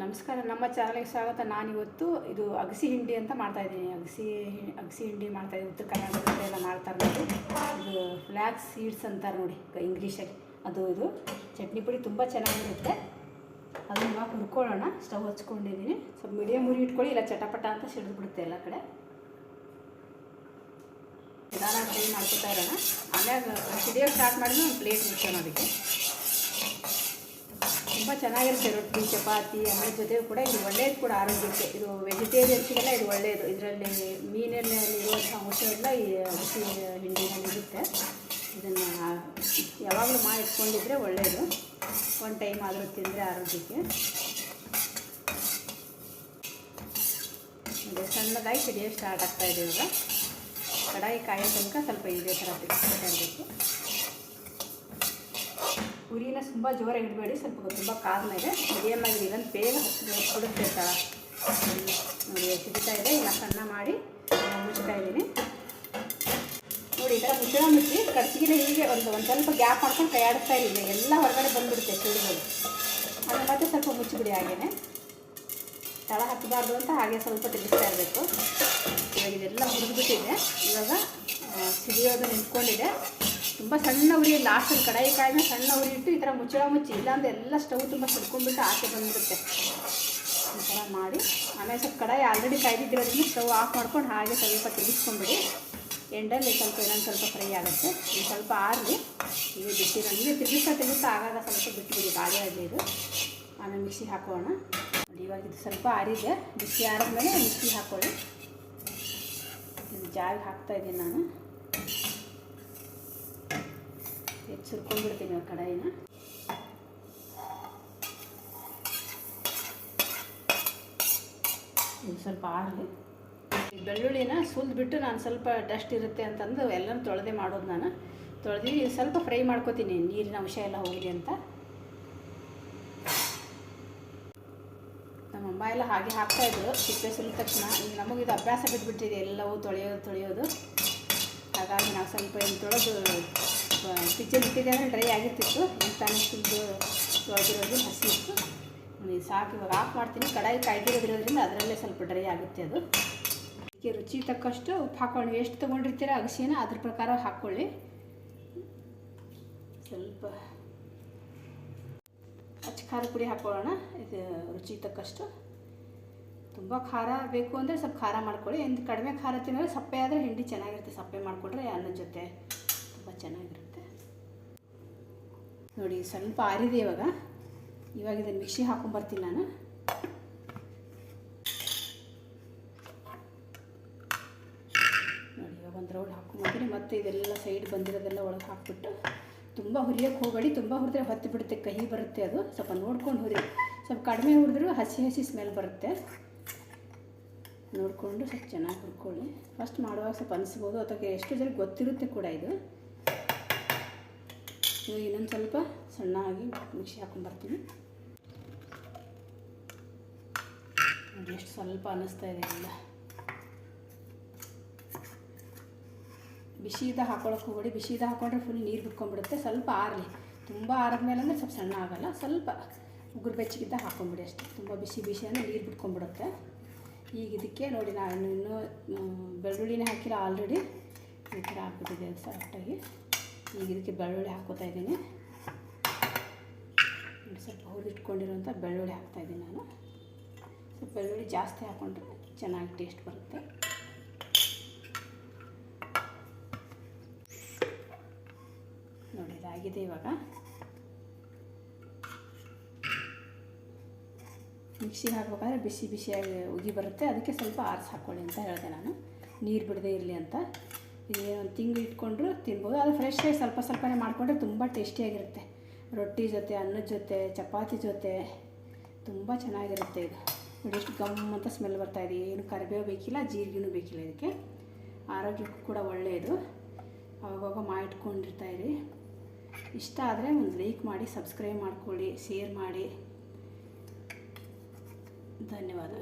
ನಮಸ್ಕಾರ, ನಮ್ಮ ಚಾನಲ್ಗೆ ಸ್ವಾಗತ. ನಾನಿವತ್ತು ಇದು ಅಗಸಿ ಹಿಂಡಿ ಅಂತ ಮಾಡ್ತಾಯಿದ್ದೀನಿ. ಅಗಸಿ ಹಿಂಡಿ ಮಾಡ್ತಾಯಿದ್ದೀನಿ. ಉತ್ತರ ಕರ್ನಾಟಕದ ಎಲ್ಲ ಮಾಡ್ತಾರೆ ನೋಡಿ. ಇದು ಫ್ಲ್ಯಾಕ್ಸ್ ಸೀಡ್ಸ್ ಅಂತಾರೆ ನೋಡಿ ಇಂಗ್ಲೀಷಲ್ಲಿ. ಇದು ಚಟ್ನಿ ಪುಡಿ ತುಂಬ ಚೆನ್ನಾಗಿರುತ್ತೆ. ಅದನ್ನು ಇವಾಗ ಹುರ್ಕೊಳ್ಳೋಣ. ಸ್ಟವ್ ಹಚ್ಕೊಂಡಿದ್ದೀನಿ. ಸ್ವಲ್ಪ ಮೀಡಿಯಮ್ ಉರಿ ಇಟ್ಕೊಳ್ಳಿ, ಇಲ್ಲ ಚಟಪಟ ಅಂತ ಸಿಡಿದು ಬಿಡುತ್ತೆ ಎಲ್ಲ ಕಡೆ. ನಿಧಾನ ಫ್ರೈ ಮಾಡ್ಕೊತಾ ಇರೋಣ. ಆಮೇಲೆ ಸಿಡಿಯೋಕ್ಕೆ ಸ್ಟಾರ್ಟ್ ಮಾಡಿದ್ರೆ ಒಂದು ಪ್ಲೇಟ್ ಮುಚ್ಚೋಣ. ಅದಕ್ಕೆ ತುಂಬ ಚೆನ್ನಾಗಿರುತ್ತೆ. ರೊಟ್ಟಿ, ಚಪಾತಿ, ಅನ್ನದ ಜೊತೆಗೂ ಕೂಡ ಇದು ಒಳ್ಳೆಯದು ಕೂಡ ಆರೋಗ್ಯಕ್ಕೆ. ಇದು ವೆಜಿಟೇರಿಯನ್ಸ್ಗೆಲ್ಲ ಇದು ಒಳ್ಳೆಯದು. ಇದರಲ್ಲಿ ಮೀನಲ್ಲಿರುವಂಥ ಅಂಶ ಎಲ್ಲ ಈ ಅಗಸಿ ಹಿಂಡಿನಲ್ಲಿ ಇರುತ್ತೆ. ಇದನ್ನು ಯಾವಾಗಲೂ ಮಾಡಿ ಇಟ್ಕೊಂಡಿದ್ರೆ ಒಳ್ಳೆಯದು. ಒಂದು ಟೈಮ್ ಆದರೂ ತಿಂದರೆ ಆರೋಗ್ಯಕ್ಕೆ. ಸಣ್ಣದಾಗಿ ಸಿಡಿಯೋಕ್ಕೆ ಸ್ಟಾರ್ಟ್ ಆಗ್ತಾಯಿದೆ. ಇವಾಗ ಕಡಾಯಿ ಕಾಯೋ ತನಕ ಸ್ವಲ್ಪ ಇದೇ ಥರ ತೆಗೆದುಕೊಳ್ಬೇಕು. ಉರಿನ ತುಂಬ ಜೋರಾಗಿ ಇಡಬೇಡಿ. ತುಂಬ ಕಾದ ಮೇಲೆ ಮೀಡಿಯಮ್ಮಾಗಿ ಇದನ್ನು ಬೇಗ ಹಚ್ಚಿಬಿಡುತ್ತೆ. ನೋಡಿ ಸಿಗ್ತಾ ಇದೆ. ಈಗ ಸಣ್ಣ ಮಾಡಿ ಮುಚ್ತಾ ಇದ್ದೀನಿ ನೋಡಿ. ಈ ಥರ ಮುಚ್ಚಳ ಮುಚ್ಚಿ ಕಡ್ಚಿಗೆ ಹೀಗೆ ಒಂದು ಸ್ವಲ್ಪ ಗ್ಯಾಪ್ ಮಾಡ್ಕೊಂಡು ಕೈ ಆಡಿಸ್ತಾ ಇದ್ದೀನಿ. ಎಲ್ಲ ಹೊರಗಡೆ ಬಂದುಬಿಡುತ್ತೆ ಸುಳಿಗಳು. ಅದು ಮತ್ತೆ ಸ್ವಲ್ಪ ಮುಚ್ಚಿಬಿಡಿ. ಹಾಗೇ ತಳ ಹತ್ತಬಾರ್ದು ಅಂತ ಹಾಗೆ ಸ್ವಲ್ಪ ತಿರುಗಿಸ್ತಾ ಇರಬೇಕು. ಇವಾಗ ಇದೆಲ್ಲ ಹುರಿದ್ಬಿಟ್ಟಿದೆ. ಇವಾಗ ಸಿಡಿಯೋದು ನಿಂತ್ಕೊಂಡಿದೆ. ತುಂಬ ಸಣ್ಣ ಉರಿ, ಲಾಸ್ಟಲ್ಲಿ ಕಡಾಯಿ ಕಾಯಿನ ಸಣ್ಣ ಉರಿ ಇಟ್ಟು ಈ ಥರ ಮುಚ್ಚಳ ಮುಚ್ಚಿ, ಇಲ್ಲಾಂದರೆ ಎಲ್ಲ ಸ್ಟವ್ ತುಂಬ ಸಿಡ್ಕೊಂಡ್ಬಿಟ್ಟು ಆಚೆ ಬಂದುಬಿಡುತ್ತೆ. ಈ ಥರ ಮಾಡಿ ಆಮೇಲೆ ಸ್ವಲ್ಪ ಕಡಾಯಿ ಆಲ್ರೆಡಿ ಕಾಯ್ದಿದ್ದಿರೋದ್ರಿಂದ ಸ್ಟವ್ ಆಫ್ ಮಾಡ್ಕೊಂಡು ಹಾಗೆ ಸ್ವಲ್ಪ ತಿರುಗಿಸ್ಕೊಂಡ್ಬಿಡಿ. ಎಂಡಲ್ಲಿ ಇನ್ನೊಂದು ಸ್ವಲ್ಪ ಫ್ರೈ ಆಗುತ್ತೆ. ಇದು ಸ್ವಲ್ಪ ಆರಲಿ. ಈಗ ಬಿಟ್ಟಿರೋ ನೀವೇ ತಿರುಗಿಸ್ತಾ ಆಗಾಗ ಸ್ವಲ್ಪ ಬಿಟ್ಬಿಡಿ. ಗಾಳಿ ಆಗಲಿ ಇದು. ಆಮೇಲೆ ಮಿಕ್ಸಿಗೆ ಹಾಕೋಣ. ಇವಾಗ ಇದು ಸ್ವಲ್ಪ ಆರಿದೆ. ಬಿಸಿ ಆರಿದ್ಮೇಲೆ ಮಿಕ್ಸಿಗೆ ಹಾಕ್ಕೊಳ್ಳಿ. ಇದು ಜಾರಿಗೆ ಹಾಕ್ತಾಯಿದ್ದೀನಿ ನಾನು. ಸುರ್ಕೊಂಡ್ಬಿಡ್ತೀನಿ ಕಡಾಯಿನ. ಇದು ಸ್ವಲ್ಪ ಆರಲಿ. ಈ ಬೆಳ್ಳುಳ್ಳಿನ ಸುಲಿದ್ಬಿಟ್ಟು ನಾನು ಸ್ವಲ್ಪ ಡಸ್ಟ್ ಇರುತ್ತೆ ಅಂತಂದು ಎಲ್ಲನೂ ತೊಳೆದೇ ಮಾಡೋದು. ನಾನು ತೊಳೆದು ಸ್ವಲ್ಪ ಫ್ರೈ ಮಾಡ್ಕೋತೀನಿ, ನೀರಿನ ಅಂಶ ಎಲ್ಲ ಹೋಗಲಿ ಅಂತ. ನಮ್ಮಮ್ಮ ಎಲ್ಲ ಹಾಗೆ ಹಾಕ್ತಾಯಿದ್ರು ಸಿಪ್ಪೆ ಸುಲಿದ ತಕ್ಷಣ. ಈಗ ನಮಗಿದು ಅಭ್ಯಾಸ ಬಿಟ್ಬಿಟ್ಟಿದೆ ಎಲ್ಲವೂ ತೊಳೆಯೋದು. ಹಾಗಾಗಿ ನಾವು ಸ್ವಲ್ಪ ಏನು ತೊಳೆದು ಕಿಚನ್ ಇಟ್ಟಿದೆ ಅಂದರೆ ಡ್ರೈ ಆಗಿರ್ತಿತ್ತು. ಈಗ ತಾನೇ ತೊಳೆದಿರೋದು ಹಸಿ ಇತ್ತು. ಸಾಕು. ಇವಾಗ ಆಫ್ ಮಾಡ್ತೀನಿ. ಕಡಾಯಿ ಕಾಯ್ದಿರೋದ್ರಿಂದ ಅದರಲ್ಲೇ ಸ್ವಲ್ಪ ಡ್ರೈ ಆಗುತ್ತೆ ಅದು. ಇದಕ್ಕೆ ರುಚಿ ತಕ್ಕಷ್ಟು ಉಪ್ಪು ಹಾಕ್ಕೊಳ್ಳಿ. ಎಷ್ಟು ತೊಗೊಂಡಿರ್ತೀರ ಅಗಸಿನ ಅದ್ರ ಪ್ರಕಾರ ಹಾಕ್ಕೊಳ್ಳಿ. ಸ್ವಲ್ಪ ಖಾರ ಪುಡಿ ಹಾಕ್ಕೊಳ್ಳೋಣ. ಇದು ರುಚಿ ತಕ್ಕಷ್ಟು. ತುಂಬ ಖಾರ ಬೇಕು ಅಂದರೆ ಸ್ವಲ್ಪ ಖಾರ ಮಾಡ್ಕೊಳ್ಳಿ. ಎಂದು ಕಡಿಮೆ ಖಾರ ತಿನ್ನೋದ್ರೆ ಸಪ್ಪೆ ಆದರೆ ಹಿಂಡಿ ಚೆನ್ನಾಗಿರುತ್ತೆ. ಸಪ್ಪೆ ಮಾಡಿಕೊಂಡ್ರೆ ಅನ್ನದ ಜೊತೆ ತುಂಬ ಚೆನ್ನಾಗಿರುತ್ತೆ ನೋಡಿ. ಸ್ವಲ್ಪ ಆರಿದೆ ಇವಾಗ. ಇದನ್ನು ಮಿಕ್ಸಿ ಹಾಕೊಂಡ್ಬರ್ತೀನಿ ನಾನು. ನೋಡಿ ಇವಾಗ ಒಂದು ರೌಂಡ್ ಹಾಕೊಂಡ್ಬರ್ತೀನಿ. ಮತ್ತು ಇದೆಲ್ಲ ಸೈಡ್ ಬಂದಿರೋದೆಲ್ಲ ಒಳಗೆ ಹಾಕ್ಬಿಟ್ಟು ತುಂಬ ಹುರಿಯೋಕ್ಕೆ ಹೋಗಬೇಡಿ. ತುಂಬ ಹುರಿದ್ರೆ ಹೊತ್ತು ಬಿಡುತ್ತೆ, ಕಹಿ ಬರುತ್ತೆ. ಅದು ಸ್ವಲ್ಪ ನೋಡ್ಕೊಂಡು ಹುರಿ. ಸ್ವಲ್ಪ ಕಡಿಮೆ ಹುರಿದ್ರೂ ಹಸಿ ಸ್ಮೆಲ್ ಬರುತ್ತೆ. ನೋಡಿಕೊಂಡು ಸ್ವಲ್ಪ ಚೆನ್ನಾಗಿ ಹುರ್ಕೊಳ್ಳಿ. ಫಸ್ಟ್ ಮಾಡುವಾಗ ಸ್ವಲ್ಪ ಅನಿಸ್ಬೋದು, ಅಥವಾ ಎಷ್ಟು ಜನ ಗೊತ್ತಿರುತ್ತೆ ಕೂಡ ಇದು. ಇವಾಗ ಇನ್ನೊಂದು ಸ್ವಲ್ಪ ಸಣ್ಣಾಗಿ ಮಿಕ್ಸಿ ಹಾಕೊಂಡ್ಬರ್ತೀನಿ ನೋಡಿ. ಎಷ್ಟು ಸ್ವಲ್ಪ ಅನ್ನಿಸ್ತಾ ಇದೆ ಎಲ್ಲ. ಬಿಸಿದ ಹಾಕೊಳ್ಳೋಕೆ ಹೋಗಬೇಡಿ. ಬಿಸಿದ ಹಾಕೊಂಡ್ರೆ ಫುಲ್ ನೀರು ಬಿಟ್ಕೊಂಡ್ಬಿಡುತ್ತೆ. ಸ್ವಲ್ಪ ಆರಲಿ. ತುಂಬ ಆರಿದ್ಮೇಲೆ ಅಂದರೆ ಸ್ವಲ್ಪ ಸಣ್ಣ ಆಗೋಲ್ಲ. ಸ್ವಲ್ಪ ಉಗುರು ಬೆಚ್ಚಗಿದ್ದ ಹಾಕ್ಕೊಂಬಿಡಿ ಅಷ್ಟೇ. ತುಂಬ ಬಿಸಿ ಅಂದರೆ ನೀರು ಬಿಟ್ಕೊಂಡ್ಬಿಡುತ್ತೆ. ಈಗ ಇದಕ್ಕೆ ನೋಡಿ, ನಾನು ಇನ್ನೂ ಬೆಳ್ಳುಳ್ಳಿನೇ ಹಾಕಿಲ್ಲ ಆಲ್ರೆಡಿ. ಈ ಥರ ಹಾಕ್ಬಿಟ್ಟಿದೆ ಸಾಫ್ಟಾಗಿ. ಈಗ ಇದಕ್ಕೆ ಬೆಳ್ಳುಳ್ಳಿ ಹಾಕ್ಕೋತಾ ಇದ್ದೀನಿ. ಸ್ವಲ್ಪ ಹುರಿದಿಟ್ಕೊಂಡಿರೋಂಥ ಬೆಳ್ಳುಳ್ಳಿ ಹಾಕ್ತಾಯಿದ್ದೀನಿ ನಾನು. ಸ್ವಲ್ಪ ಬೆಳ್ಳುಳ್ಳಿ ಜಾಸ್ತಿ ಹಾಕ್ಕೊಂಡ್ರೆ ಚೆನ್ನಾಗಿ ಟೇಸ್ಟ್ ಬರುತ್ತೆ. ನೋಡಿ ಇದಾಗಿದೆ. ಇವಾಗ ಮಿಕ್ಸಿಗೆ ಹಾಕ್ಬೇಕಾದ್ರೆ ಬಿಸಿಯಾಗಿ ಉಗಿ ಬರುತ್ತೆ. ಅದಕ್ಕೆ ಸ್ವಲ್ಪ ಆರಿಸಿ ಹಾಕ್ಕೊಳ್ಳಿ ಅಂತ ಹೇಳಿದೆ ನಾನು, ನೀರು ಬಿಡದೇ ಇರಲಿ ಅಂತ. ಇದು ಒಂದು ತಿಂಗಳು ಇಟ್ಕೊಂಡ್ರು ತಿನ್ಬೋದು. ಅದು ಫ್ರೆಶ್ಶಾಗಿ ಸ್ವಲ್ಪನೇ ಮಾಡಿಕೊಂಡ್ರೆ ತುಂಬ ಟೇಸ್ಟಿಯಾಗಿರುತ್ತೆ. ರೊಟ್ಟಿ ಜೊತೆ, ಅನ್ನದ ಜೊತೆ, ಚಪಾತಿ ಜೊತೆ ತುಂಬ ಚೆನ್ನಾಗಿರುತ್ತೆ. ಇದು ನೋಡಿ ಎಷ್ಟು ಗಮ್ ಅಂತ ಸ್ಮೆಲ್ ಬರ್ತಾಯಿದೆ. ಏನು ಕರಿಬೇವು ಬೇಕಿಲ್ಲ, ಜೀರಿಗೆನೂ ಬೇಕಿಲ್ಲ. ಇದಕ್ಕೆ ಆರೋಗ್ಯಕ್ಕೂ ಕೂಡ ಒಳ್ಳೆಯದು. ಅವಾಗವಾಗ ಮಾಡಿಟ್ಕೊಂಡಿರ್ತಾಯಿರಿ. ಇಷ್ಟ ಆದರೆ ಒಂದು ಲೈಕ್ ಮಾಡಿ, ಸಬ್ಸ್ಕ್ರೈಬ್ ಮಾಡ್ಕೊಳ್ಳಿ, ಶೇರ್ ಮಾಡಿ. ಧನ್ಯವಾದ.